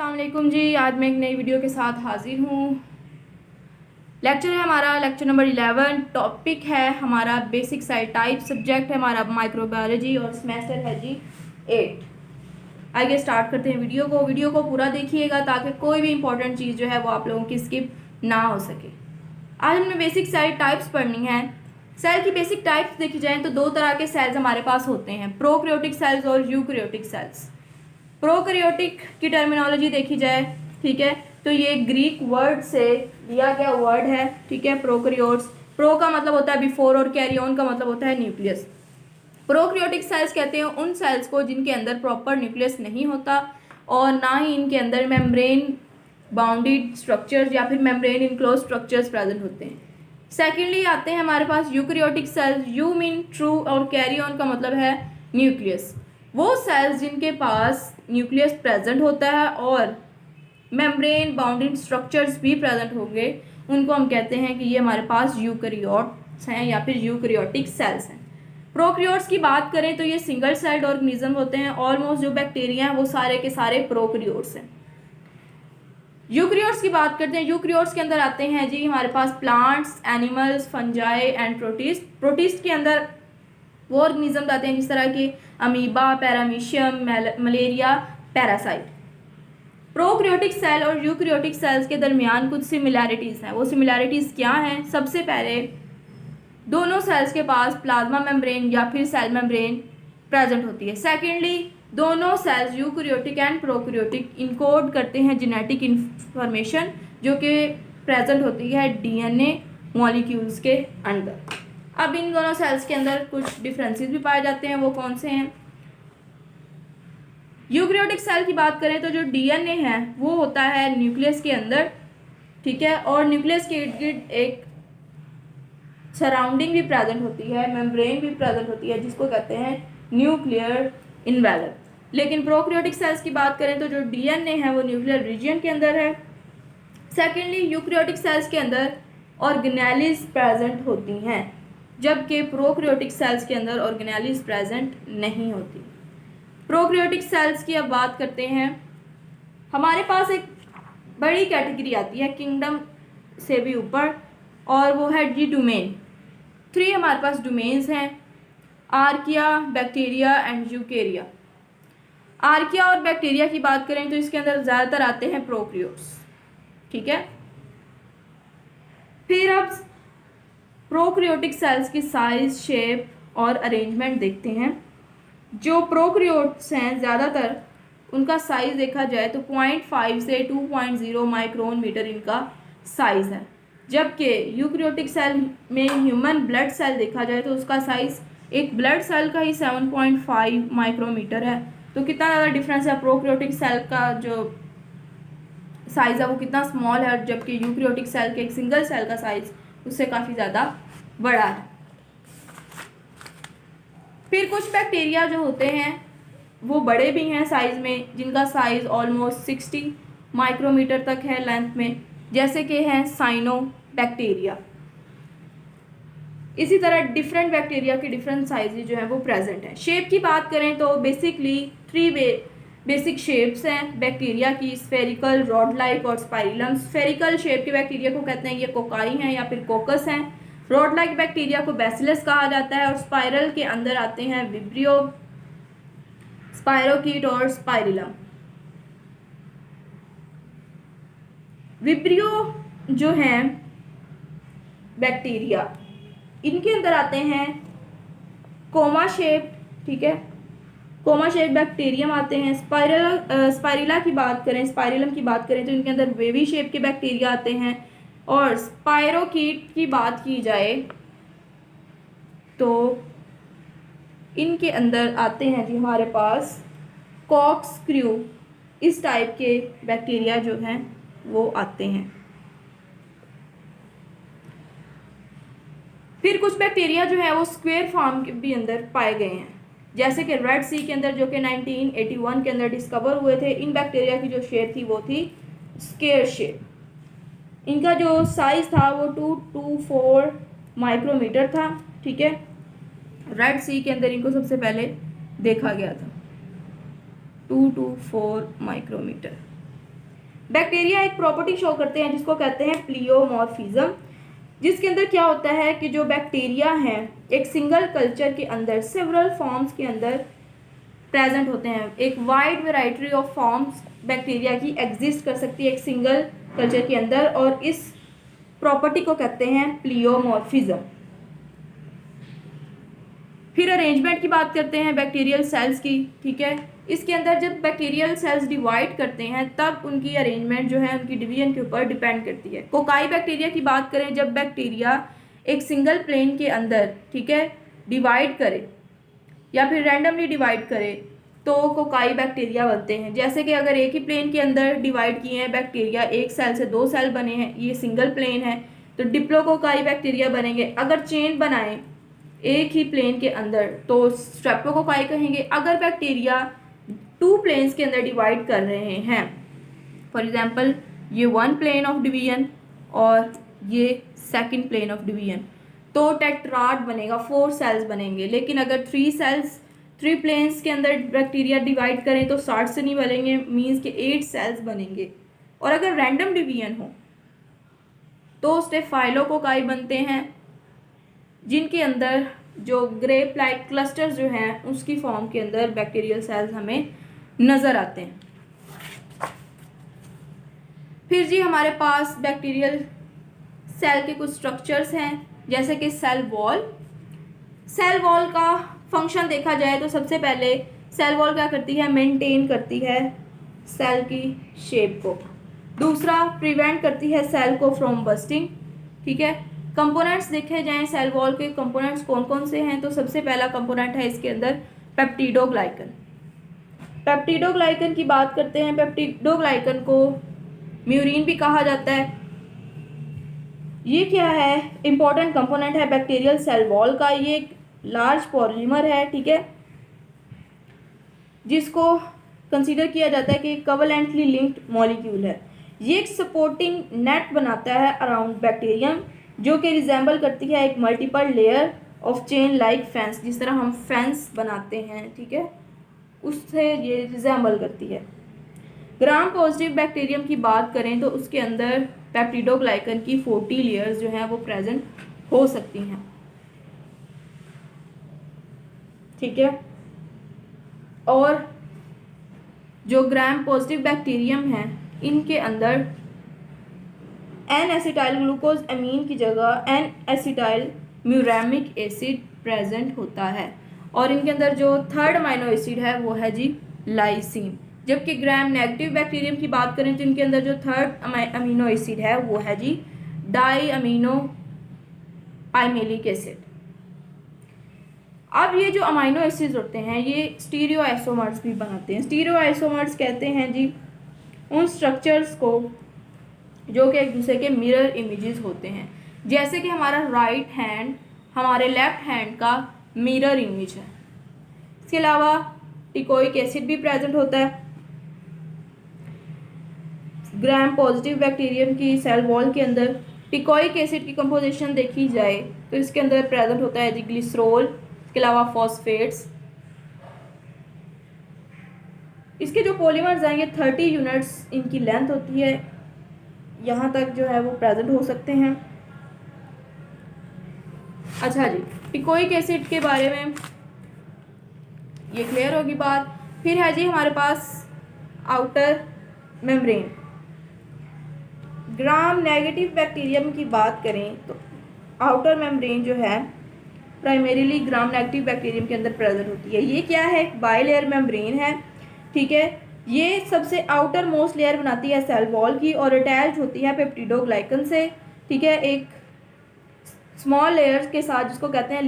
अस्सलाम वालेकुम जी। आज मैं एक नई वीडियो के साथ हाजिर हूँ। लेक्चर है हमारा लेक्चर नंबर 11। टॉपिक है हमारा बेसिक सेल टाइप। सब्जेक्ट है हमारा माइक्रोबायोलॉजी और सेमेस्टर है जी 8। आइए स्टार्ट करते हैं वीडियो को पूरा देखिएगा ताकि कोई भी इंपॉर्टेंट चीज़ जो है वो आप लोगों की स्किप ना हो सके। आज हमने बेसिक सेल टाइप्स पढ़नी है। सेल की बेसिक टाइप्स देखी जाए तो दो तरह के सेल्स हमारे पास होते हैं, प्रोकैरियोटिक सेल्स और यूकैरियोटिक सेल्स। प्रोकैरियोटिक की टर्मिनोलॉजी देखी जाए, ठीक है, तो ये ग्रीक वर्ड से लिया गया वर्ड है, ठीक है। प्रोकैरियोट्स, प्रो का मतलब होता है बिफोर और कैरियन का मतलब होता है न्यूक्लियस। प्रोकैरियोटिक सेल्स कहते हैं उन सेल्स को जिनके अंदर प्रॉपर न्यूक्लियस नहीं होता और ना ही इनके अंदर मेम्ब्रेन बाउंडेड स्ट्रक्चर्स या फिर मेम्ब्रेन इनक्लोज स्ट्रक्चर्स प्रेजेंट होते हैं। सेकेंडली आते हैं हमारे पास eukaryotic cells. Eu mean true और कैरियन का मतलब है न्यूक्लियस। वो सेल्स जिनके पास न्यूक्लियस प्रेजेंट होता है और मेम्ब्रेन बाउंडेड स्ट्रक्चर्स भी प्रेजेंट होंगे, उनको हम कहते हैं कि ये हमारे पास यूकैरियोट्स हैं या फिर यूकैरियोटिक सेल्स हैं। प्रोकैरियोट्स की बात करें तो ये सिंगल सेल्ड ऑर्गेनिज्म होते हैं। ऑलमोस्ट जो बैक्टीरिया हैं वो सारे के सारे प्रोकैरियोट्स हैं। यूकैरियोट्स की बात करते हैं। यूकैरियोट्स के अंदर आते हैं जी हमारे पास plants, animals, fungi and protist. Protist के अंदर वो ऑर्गेनिज्म आते हैं जिस तरह के amoeba, paramecium, malaria, parasite. Prokaryotic cell और यूकैरियोटिक सेल्स के दरमियान कुछ सिमिलैरिटीज़ हैं। वो सिमिलैरिटीज़ क्या हैं? सबसे पहले दोनों सेल्स के पास प्लाज्मा मेम्ब्रेन या फिर सेल मेम्ब्रेन प्रेजेंट होती है। सेकेंडली दोनों cells eukaryotic and prokaryotic encode करते हैं जेनेटिक इंफॉर्मेशन जो कि प्रेजेंट होती है डीएनए मॉलिक्यूल्स के अंदर। अब इन दोनों सेल्स के अंदर कुछ डिफरेंसेस भी पाए जाते हैं। वो कौन से हैं? यूकैरियोटिक सेल की बात करें तो जो डीएनए है वो होता है न्यूक्लियस के अंदर, ठीक है, और न्यूक्लियस के इर्द गिर्द एक सराउंडिंग भी प्रेजेंट होती है, मेम्ब्रेन भी प्रेजेंट होती है जिसको कहते हैं न्यूक्लियर इन्वेलप। लेकिन प्रोकैरियोटिक सेल्स की बात करें तो जो डीएनए है वो न्यूक्लियर रीजन के अंदर है। सेकेंडली यूकैरियोटिक सेल्स के अंदर ऑर्गेनेलिज प्रेजेंट होती हैं जबकि प्रोकैरियोटिक सेल्स के अंदर ऑर्गेनेलिज प्रेजेंट नहीं होती। प्रोकैरियोटिक सेल्स की अब बात करते हैं। हमारे पास एक बड़ी कैटेगरी आती है किंगडम से भी ऊपर और वो है जी डोमेन। 3 हमारे पास डोमेन्स हैं, archaea, bacteria and Eukarya. Archaea और बैक्टीरिया की बात करें तो इसके अंदर ज़्यादातर आते हैं प्रोकैरियोट्स, ठीक है। फिर अब प्रोकैरियोटिक सेल्स की साइज, शेप और अरेंजमेंट देखते हैं। जो प्रोकैरियोट्स हैं ज़्यादातर उनका साइज़ देखा जाए तो 0.5 से 2.0 माइक्रोन मीटर इनका साइज़ है, जबकि यूकैरियोटिक सेल में ह्यूमन ब्लड सेल देखा जाए तो उसका साइज़ एक ब्लड सेल का ही 7.5 माइक्रोमीटर है। तो कितना ज़्यादा डिफरेंस है। प्रोकैरियोटिक सेल का जो साइज़ है वो कितना स्मॉल है, जबकि यूकैरियोटिक सेल के एक सिंगल सेल का साइज़ उससे काफ़ी ज़्यादा बड़ा है। फिर कुछ बैक्टीरिया जो होते हैं वो बड़े भी हैं साइज़ में, जिनका साइज़ ऑलमोस्ट 60 माइक्रोमीटर तक है लेंथ में, जैसे कि हैं साइनोबैक्टीरिया। इसी तरह डिफरेंट बैक्टीरिया के डिफरेंट साइजेज जो हैं वो प्रेजेंट हैं। शेप की बात करें तो बेसिकली 3 बेसिक शेप्स हैं बैक्टीरिया की, स्फेरिकल, रॉड लाइक और स्पाइरलम। स्फेरिकल शेप के बैक्टीरिया को कहते हैं ये कोकाई हैं या फिर कोकस हैं। रॉड लाइक बैक्टीरिया को बैसिलस कहा जाता है और स्पाइरल के अंदर आते हैं विब्रियो, स्पाइरोकीट और स्पाइरिलम। विब्रियो जो हैं बैक्टीरिया इनके अंदर आते हैं कोमा शेप, ठीक है, कोमा शेप बैक्टीरियम आते हैं। स्पाइरिला की बात करें, स्पाइरिलम की बात करें तो इनके अंदर वेवी शेप के बैक्टीरिया आते हैं। और स्पाइरोकीट की बात की जाए तो इनके अंदर आते हैं जी हमारे पास कॉर्कस्क्रू, इस टाइप के बैक्टीरिया जो हैं वो आते हैं। फिर कुछ बैक्टीरिया जो है वो स्क्वायर फॉर्म के भी अंदर पाए गए हैं, जैसे कि रेड सी के अंदर जो कि 1981 के अंदर डिस्कवर हुए थे। इन बैक्टीरिया की जो शेप थी वो थी स्क्वायर शेप। इनका जो साइज था वो 224 माइक्रोमीटर था, ठीक है। रेड सी के अंदर इनको सबसे पहले देखा गया था 224 माइक्रोमीटर। बैक्टीरिया एक प्रॉपर्टी शो करते हैं जिसको कहते हैं प्लियोमॉर्फिज्म, जिसके अंदर क्या होता है कि जो बैक्टीरिया हैं एक सिंगल कल्चर के अंदर सेवरल फॉर्म्स के अंदर प्रेजेंट होते हैं। एक wide variety of forms bacteria की एग्जिस्ट कर सकती है एक सिंगल कल्चर के अंदर, और इस प्रॉपर्टी को कहते हैं प्लियोमॉर्फिज्म। फिर अरेंजमेंट की बात करते हैं बैक्टीरियल सेल्स की, ठीक है। इसके अंदर जब बैक्टीरियल सेल्स डिवाइड करते हैं तब उनकी अरेंजमेंट जो है उनकी डिवीजन के ऊपर डिपेंड करती है। कोकाई बैक्टीरिया की बात करें, जब बैक्टीरिया एक सिंगल प्लेन के अंदर, ठीक है, डिवाइड करे या फिर रैंडमली डिवाइड करे तो कोकाई बैक्टीरिया बनते हैं। जैसे कि अगर एक ही प्लेन के अंदर डिवाइड किए हैं बैक्टीरिया, एक सेल से 2 सेल बने हैं, ये सिंगल प्लेन है, तो डिप्लोकोकाई बैक्टीरिया बनेंगे। अगर चेन बनाएं एक ही प्लेन के अंदर तो स्ट्रेप्टोकोकाई कहेंगे। अगर बैक्टीरिया 2 प्लेन्स के अंदर डिवाइड कर रहे हैं, फॉर एग्जांपल ये 1 प्लेन ऑफ डिवीजन और ये 2nd प्लेन ऑफ डिवीजन, तो टेट्राड बनेगा, 4 सेल्स बनेंगे। लेकिन अगर 3 प्लेन्स के अंदर बैक्टीरिया डिवाइड करें तो 60 से नहीं बनेंगे, मीन्स के 8 सेल्स बनेंगे। और अगर रैंडम डिवीजन हो तो स्टेफाइलोकोकाई बनते हैं, जिनके अंदर जो ग्रेप लाइक क्लस्टर्स जो हैं उसकी फॉर्म के अंदर बैक्टीरियल सेल्स हमें नज़र आते हैं। फिर जी हमारे पास बैक्टीरियल सेल के कुछ स्ट्रक्चर्स हैं, जैसे कि सेल वॉल। सेल वॉल का फंक्शन देखा जाए तो सबसे पहले सेल वॉल क्या करती है, मेंटेन करती है सेल की शेप को। दूसरा, प्रिवेंट करती है सेल को फ्रॉम बस्टिंग, ठीक है। कंपोनेंट्स देखे जाएं सेल वॉल के कंपोनेंट्स कौन कौन से हैं, तो सबसे पहला कंपोनेंट है इसके अंदर पेप्टिडोग्लाइकन। पेप्टिडोग्लाइकन की बात करते हैं, पेप्टिडोग्लाइकन को म्यूरिन भी कहा जाता है। ये क्या है, इंपॉर्टेंट कंपोनेंट है बैक्टीरियल सेल वॉल का। ये एक लार्ज पॉलीमर है, ठीक है, जिसको कंसीडर किया जाता है कि कोवैलेंटली लिंक्ड मॉलिक्यूल है। ये एक सपोर्टिंग नेट बनाता है अराउंड बैक्टीरियम, जो कि रिजेंबल करती है एक multiple layer of chain like fence, जिस तरह हम फेंस बनाते हैं, ठीक है, उससे ये रिजेंबल करती है। ग्राम पॉजिटिव बैक्टीरियम की बात करें तो उसके अंदर पेप्टिडोग्लाइकन की 40 लेयर्स जो हैं वो प्रेजेंट हो सकती हैं, ठीक है। और जो ग्राम पॉजिटिव बैक्टीरियम हैं इनके अंदर एन एसिटाइल ग्लूकोज अमीन की जगह N acetyl muramic acid present होता है, और इनके अंदर जो 3rd अमीनो एसिड है वो है जी लाइसीन। जबकि ग्राम नेगेटिव बैक्टीरियम की बात करें तो इनके अंदर जो 3rd अमीनो एसिड है वो है जी डाई अमीनो पाइमेलिक एसिड। अब ये जो अमीनो एसिड्स होते हैं ये स्टीरियो आइसोमर्स भी बनाते हैं। स्टीरियो आइसोमर्स कहते हैं जी उन स्ट्रक्चर्स को जो कि एक दूसरे के मिरर इमेजेस होते हैं, जैसे कि हमारा राइट हैंड हमारे लेफ्ट हैंड का मिरर इमेज है। इसके अलावा टिकोइक एसिड भी प्रेजेंट होता है। ग्राम पॉजिटिव बैक्टीरियम की सेल वॉल के अंदर टिकोइक एसिड की कंपोजिशन देखी जाए तो इसके अंदर प्रेजेंट होता है जी ग्लिसरॉल, इसके अलावा फॉस्फेट्स। इसके जो पॉलीमर्स हैं ये 30 यूनिट्स इनकी लेंथ होती है, यहाँ तक जो है वो प्रेजेंट हो सकते हैं। अच्छा जी, टिकोइक एसिड के बारे में ये क्लियर होगी बात। फिर है जी हमारे पास outer membrane. Gram negative bacterium की बात करें तो आउटर मेम्ब्रेन जो है प्राइमरीली ग्राम नेगेटिव बैक्टीरियम के अंदर प्रेजेंट होती है। ये क्या है, बाइलेयर मेम्ब्रेन है, ठीक है। ये सबसे आउटर मोस्ट लेयर बनाती है सेल वॉल की और अटैच होती है पेप्टिडोग्लाइकन से, ठीक है, एक स्मॉल लेयर्स के साथ जिसको कहते हैं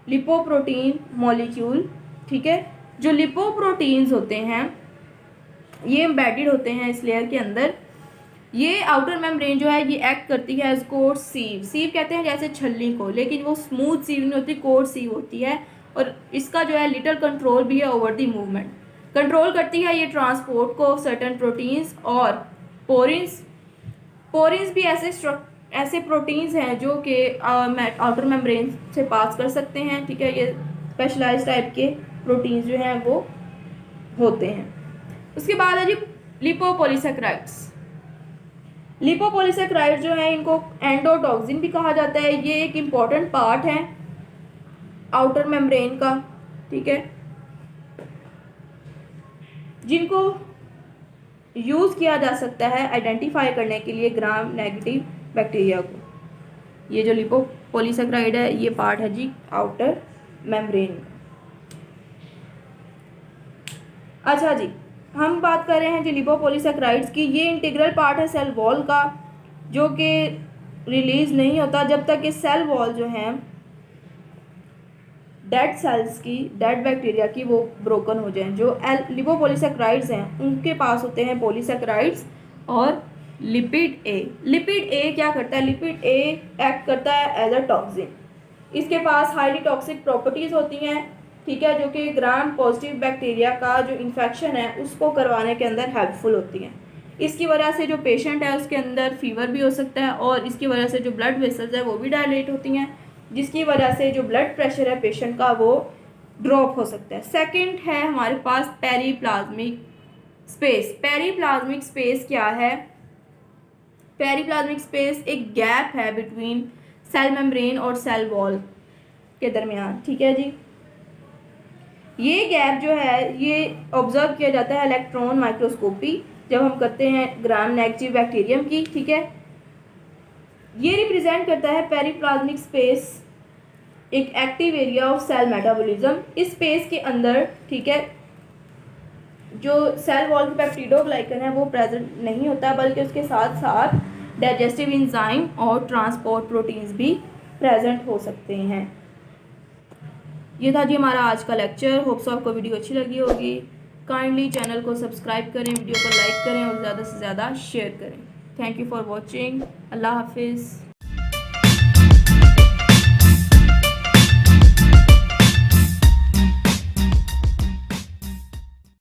लिपोप्रोटीन मॉलिक्यूल, ठीक है। जो लिपोप्रोटीन्स होते हैं ये एम्बेडेड होते हैं इस लेयर के अंदर। ये आउटर मेम्ब्रेन जो है ये एक्ट करती है एज कोट सीव। सीव कहते हैं जैसे छल्ली को, लेकिन वो स्मूथ सीव नहीं होती, कोट सीव होती है। और इसका जो है लिटिल कंट्रोल भी है ओवर द मूवमेंट। कंट्रोल करती है ये ट्रांसपोर्ट को सर्टेन प्रोटीन्स और पोरिन्स। पोरिन्स भी ऐसे प्रोटीन्स हैं जो कि आउटर मेम्ब्रेन से पास कर सकते हैं, ठीक है। ये स्पेशलाइज्ड टाइप के प्रोटीन्स जो हैं वो होते हैं। उसके बाद है जी लिपोपॉलीसेकेराइड्स। लिपोपॉलीसेकेराइड जो है इनको एंडोटॉक्सिन भी कहा जाता है। ये एक इम्पॉर्टेंट पार्ट है आउटर मेम्ब्रेन का, ठीक है, जिनको यूज़ किया जा सकता है आइडेंटिफाई करने के लिए ग्राम नेगेटिव बैक्टीरिया को। ये जो लिपोपॉलीसेकेराइड है ये पार्ट है जी आउटर मेम्ब्रेन का। अच्छा जी, हम बात कर रहे हैं जी लिपोपॉलीसेकेराइड्स की। ये इंटीग्रल पार्ट है सेल वॉल का, जो कि रिलीज नहीं होता जब तक कि सेल वॉल जो है डेड सेल्स की, डेड बैक्टीरिया की, वो ब्रोकन हो जाए। जो लिपोपॉलीसेकेराइड्स हैं उनके पास होते हैं पॉलीसेकेराइड्स और लिपिड ए। लिपिड ए क्या करता है? लिपिड ए एक्ट करता है एज अ टॉक्सिन। इसके पास हाईली टॉक्सिक प्रॉपर्टीज़ होती हैं, ठीक है, जो कि ग्राम पॉजिटिव बैक्टीरिया का जो इन्फेक्शन है उसको करवाने के अंदर हेल्पफुल होती हैं। इसकी वजह से जो पेशेंट है उसके अंदर फीवर भी हो सकता है और इसकी वजह से जो ब्लड वेसल्स है वो भी डायलेट होती हैं, जिसकी वजह से जो ब्लड प्रेशर है पेशेंट का वो ड्रॉप हो सकता है। सेकंड है हमारे पास पेरीप्लाज्मिक स्पेस। पेरीप्लाज्मिक स्पेस क्या है? पेरीप्लाज्मिक स्पेस एक गैप है बिटवीन सेल मेम्ब्रेन और सेल वॉल के दरमियान, ठीक है जी। ये गैप जो है ये ऑब्जर्व किया जाता है इलेक्ट्रॉन माइक्रोस्कोपी जब हम करते हैं ग्राम नेगेटिव बैक्टीरियम की, ठीक है। ये रिप्रेजेंट करता है पेरीप्लाज्मिक स्पेस एक active area of cell metabolism. इस स्पेस के अंदर, ठीक है, जो सेल वॉल पे पेप्टिडोग्लाइकन है वो प्रेजेंट नहीं होता, बल्कि उसके साथ साथ डाइजेस्टिव एंजाइम और ट्रांसपोर्ट प्रोटीन्स भी प्रेजेंट हो सकते हैं। ये था जी हमारा आज का लेक्चर। होप्स आपको वीडियो अच्छी लगी होगी। काइंडली चैनल को सब्सक्राइब करें, वीडियो को लाइक करें और ज़्यादा से ज़्यादा शेयर करें। Thank you for watching. अल्लाह हाफिज़।